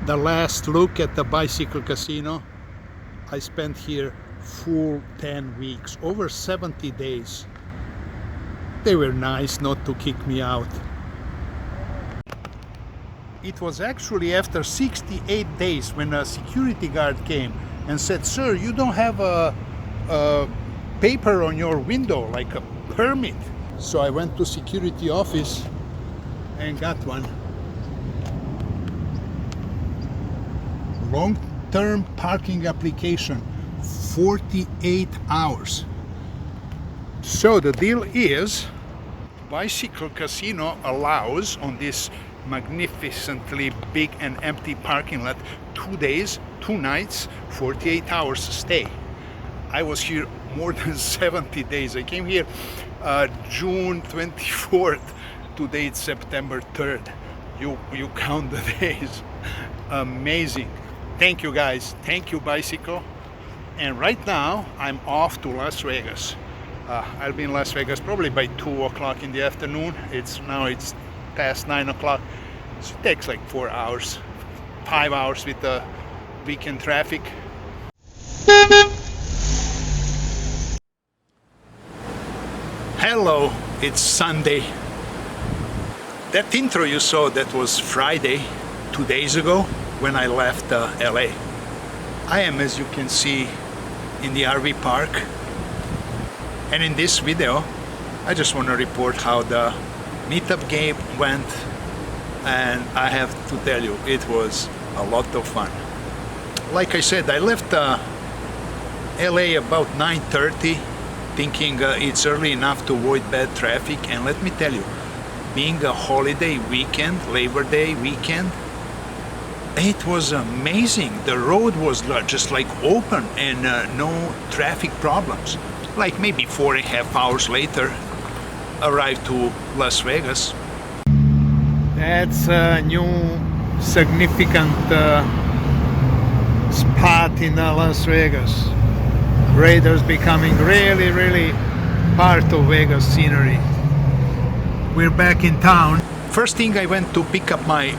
The last look at the bicycle casino. I spent here full 10 weeks, over 70 days. They were nice not to kick me out. It was actually after 68 days when a security guard came and said, "Sir, you don't have a paper on your window, like a permit." So I went to security office and got one. Long-term parking application, 48 hours. So the deal is, bicycle casino allows on this magnificently big and empty parking lot 2 days, 2 nights, 48 hours stay. I was here more than 70 days. I came here June 24th. Today it's September 3rd. You count the days. Amazing. Thank you guys. Thank you, bicycle. And right now I'm off to Las Vegas. I'll be in Las Vegas probably by 2 o'clock in the afternoon. It's past 9 o'clock. So it takes like 4 hours, 5 hours with the weekend traffic. Hello, it's Sunday. That intro you saw, that was Friday, 2 days ago, when I left LA. I am, as you can see, in the RV park. And in this video, I just want to report how the meetup game went. And I have to tell you, it was a lot of fun. Like I said, I left LA about 9:30, thinking it's early enough to avoid bad traffic. And let me tell you, being a holiday weekend, Labor Day weekend, it was amazing. The road was just like open and no traffic problems. Like maybe 4.5 hours later, arrived to Las Vegas. That's a new significant spot in Las Vegas. Raiders becoming really part of Vegas scenery. We're back in town. First thing, I went to pick up my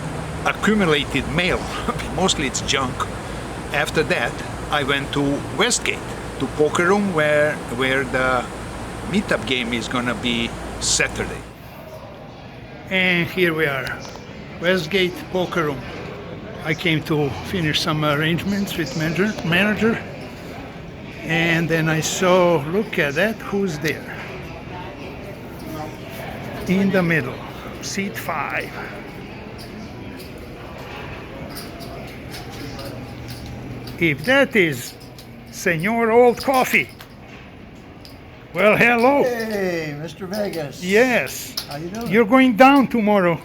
accumulated mail. Mostly it's junk. After that, I went to Westgate, to Poker Room, where the meetup game is gonna be Saturday. And here we are, Westgate Poker Room. I came to finish some arrangements with manager, and then I saw, look at that, who's there? In the middle, seat 5. If that is Senor Old Coffee, well, hello. Hey, Mr. Vegas. Yes. How you doing? You're going down tomorrow.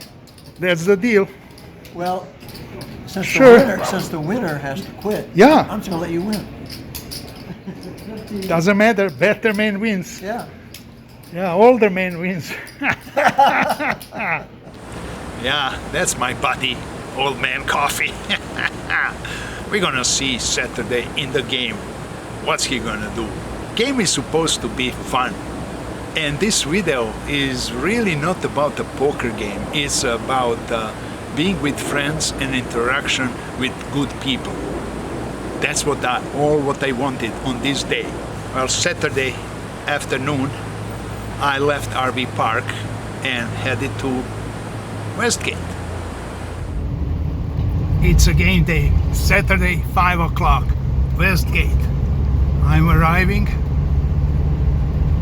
That's the deal. Well, since Sure. the winner has to quit, Yeah. I'm just gonna let you win. Doesn't matter. Better man wins. Yeah. Yeah, older man wins. Yeah, that's my buddy, Old Man Coffee. We're gonna see Saturday in the game. What's he gonna do? Game is supposed to be fun. And this video is really not about the poker game. It's about being with friends and interaction with good people. That's what I wanted on this day. Well, Saturday afternoon, I left RV Park and headed to Westgate. It's a game day, Saturday, 5 o'clock, Westgate. I'm arriving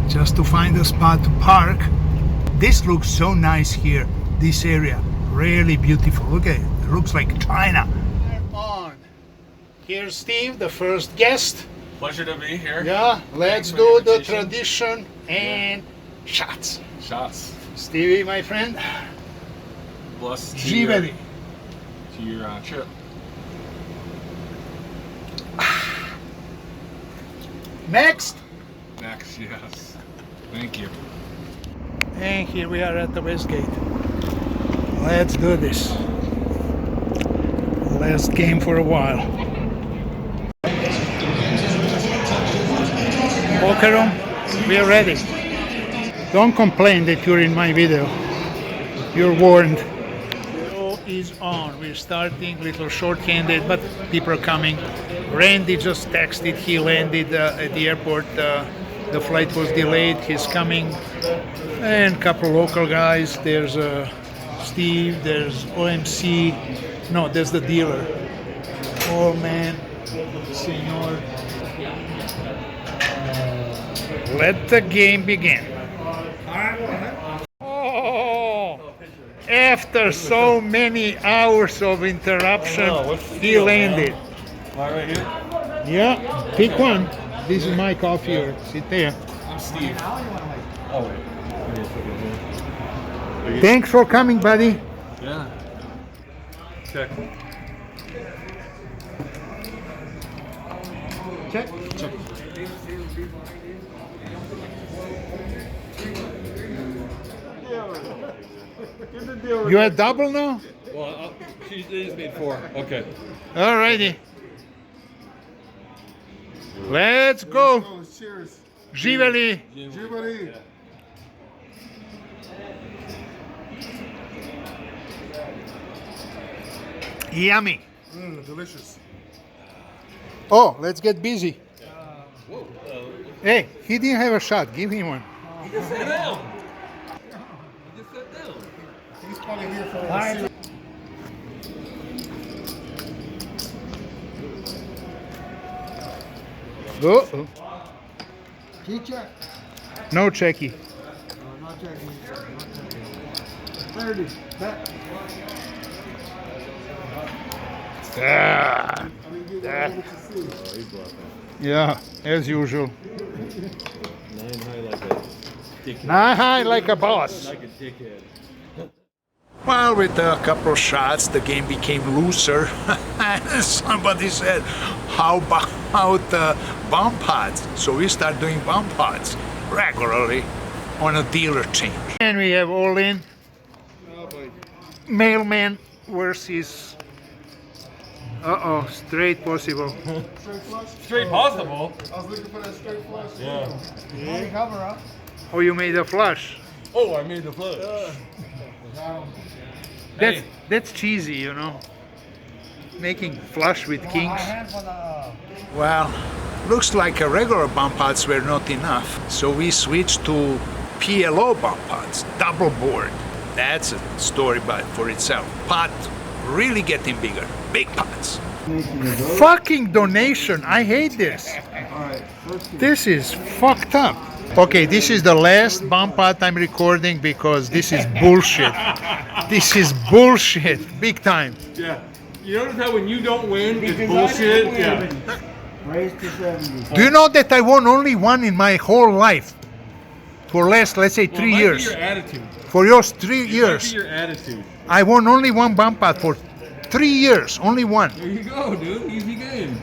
just to find a spot to park. This looks so nice here, this area, really beautiful. Look at it, it looks like China. I'm on. Here's Steve, the first guest. Pleasure to be here. Yeah, let's do the tradition and shots. Shots. Stevie, my friend. Bless to Živeli. your trip. Next. Next, yes. Thank you. And here we are at the Westgate. Let's do this. Last game for a while. Poker room, we are ready. Don't complain that you're in my video. You're warned. is on. We're starting, little short-handed, but people are coming. Randy just texted, he landed at the airport. The flight was delayed, he's coming. And a couple local guys. There's Steve, there's OMC. No, there's the dealer. Old man, senor. Let the game begin. Oh, after so many hours of interruption, he landed. Right here? Yeah, pick one. This is my coffee, or sit there. I'm Steve. Oh, wait. Thanks for coming, buddy. Yeah. Check. Check. Check. You had double now? Well, she just made 4. Okay. Alrighty. Let's go. Cheers. Živeli. Everybody. Yummy. Delicious. Oh, let's get busy. Hey, he didn't have a shot. Give him one. Sit down. Just sit down. He's probably here for Oh, Teacher? no checky. No, not checking. 30. Bet. Ah, yeah, as usual. 9 high like a boss. Well, with a couple of shots, the game became looser. Somebody said, how about bomb pods? So we start doing bomb pods regularly on a dealer change. And we have all in. Mailman versus... Uh-oh, straight possible. Straight possible. I was looking for that straight flush. Yeah. Cover up. Oh, you made a flush. Oh, I made the flush. That's cheesy, you know. Making flush with My kings. hand for the... Well, looks like a regular bump pods were not enough. So we switched to PLO bump pods, double board. That's a story for itself. Pot really getting bigger, big pots. Fucking donation, I hate this. This is fucked up. Okay, this is the last bump pot I'm recording because this is bullshit. This is bullshit, big time. Yeah. You notice how when you don't win, it's bullshit? Yeah. Raise to 70. Do you know that I won only one in my whole life? For last, let's say, 3 years. Your attitude. For yours, 3 years. Your attitude. I won only one bump pot for 3 years, only one. There you go, dude. Easy game.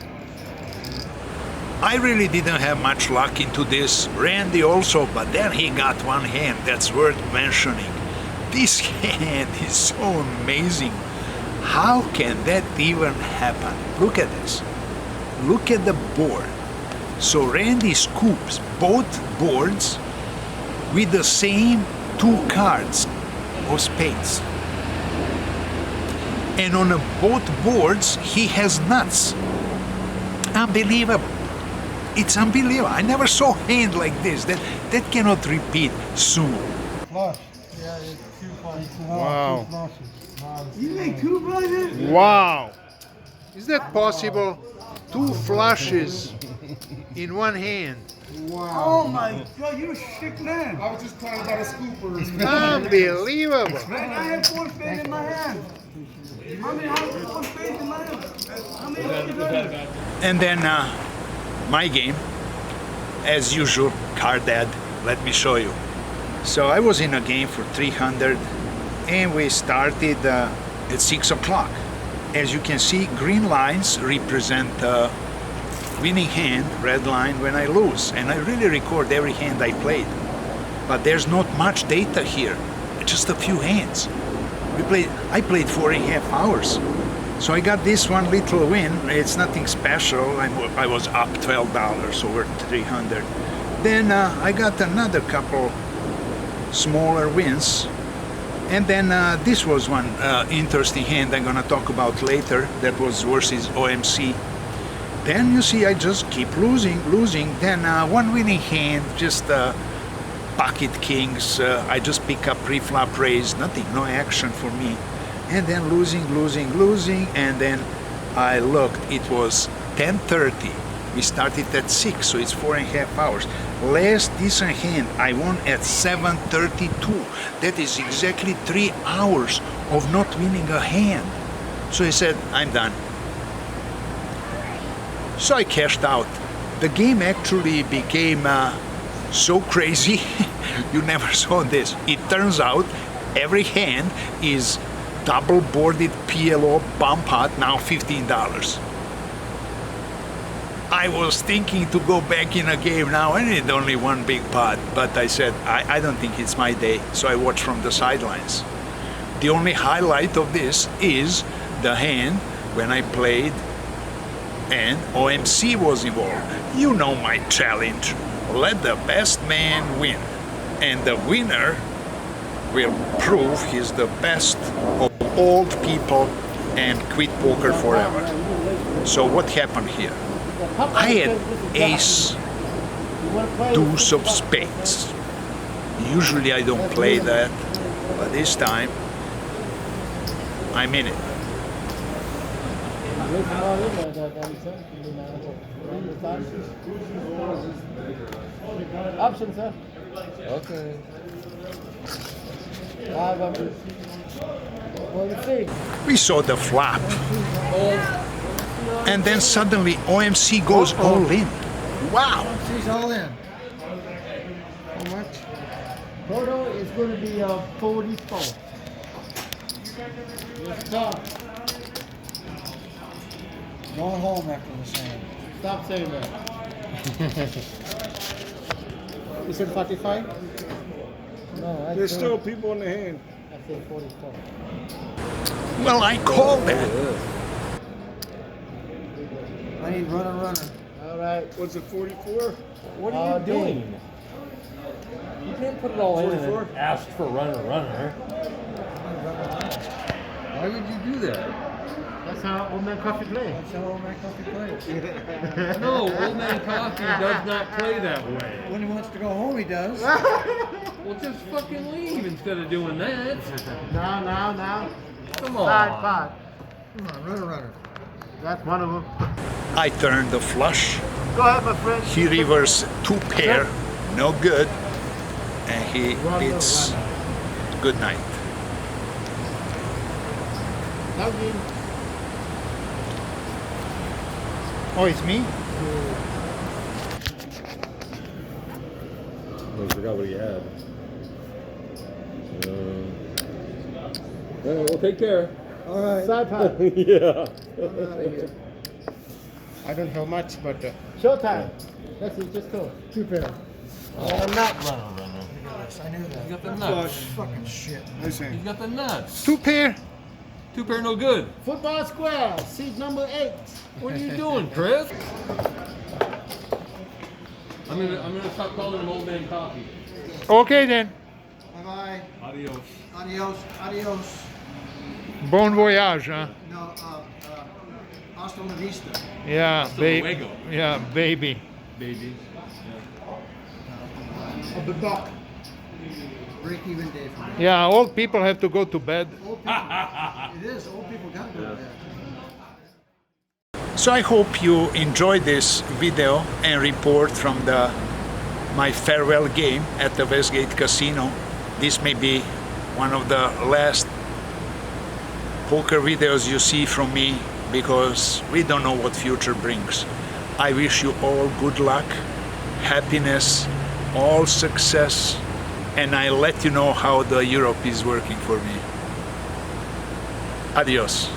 I really didn't have much luck into this. Randy also, but then he got one hand that's worth mentioning. This hand is so amazing. How can that even happen? Look at this. Look at the board. So Randy scoops both boards with the same 2 cards of spades. And on both boards, he has nuts. Unbelievable. It's unbelievable. I never saw a hand like this. That cannot repeat soon. Flush. Yeah, it's 2 flushes. Wow. 2 flushes. You make 2 flushes? Wow. Is that possible? 2 flushes in one hand. Oh my God, you're a sick man. I was just trying about a scooper. Unbelievable. Man, I have 4 spades in my hand. How many have 4 spades in my hand? How many have you done? And then my game, as usual, card dad. Let me show you. So I was in a game for 300 and we started at 6 o'clock. As you can see, green lines represent winning hand, red line when I lose. And I really record every hand I played. But there's not much data here, just a few hands. I played 4.5 hours. So I got this one little win. It's nothing special. I was up $12 over 300. Then I got another couple smaller wins. And then this was one interesting hand I'm gonna talk about later. That was versus OMC. Then you see I just keep losing. Then one winning hand, just pocket kings. I just pick up pre-flop raise, nothing, no action for me. And then losing. And then I looked, it was 10:30. We started at 6, so it's 4.5 hours. Last decent hand, I won at 7:32. That is exactly 3 hours of not winning a hand. So I said, I'm done. So I cashed out. The game actually became so crazy, you never saw this. It turns out every hand is double boarded PLO bump pot, now $15. I was thinking to go back in a game now. I need only one big pot, but I said, I don't think it's my day, so I watched from the sidelines. The only highlight of this is the hand when I played and OMC was involved. You know my challenge. Let the best man win. And the winner will prove he's the best of old people and quit poker forever. So what happened here? I had ace, deuce of spades. Usually I don't play that, but this time I'm in it. Option, sir. Okay. We saw the flop. And then suddenly OMC goes all in. Wow! She's all in. How much? Total is going to be 44. Stop. Going home after the same. Stop saying that. You said 45? No, There's still people in the hand. I said 44. Well, I called that. I need runner. All right. What's it, 44? What are you doing? You can't put it all in and ask for runner. Why would you do that? That's how Old Man Coffee plays. That's how Old Man Coffee plays. No, Old Man Coffee does not play that way. When he wants to go home, he does. Well, just fucking leave instead of doing that. Now. Come on. Side pot. Come on, runner. That's one of them. I turned the flush. Go ahead, my friend. He reversed 2 pair, no good. And he hits good night. Oh, it's me? I forgot what he had. Well, take care. All right. Side pot. Yeah. I don't know much, but Showtime. That's it, just go. 2 pair. Not runner. Yes, I knew that. You got the nuts. Fucking shit. listen. You got the nuts. 2 pair? 2 pair no good. Football square, seat number 8. What are you doing, Chris? I'm gonna stop calling him Old Man Coffee. Okay then. Bye-bye. Adios. Adios. Bon voyage, huh? No, hasta la vista. Yeah, luego. yeah, baby. Baby. Of the buck. Break-even day for me. Yeah, old people have to go to bed. Old people, it is. Old people got to do that. So I hope you enjoyed this video and report from my farewell game at the Westgate Casino. This may be one of the last poker videos you see from me because we don't know what future brings. I wish you all good luck, happiness, all success, and I'll let you know how the Europe is working for me. Adios.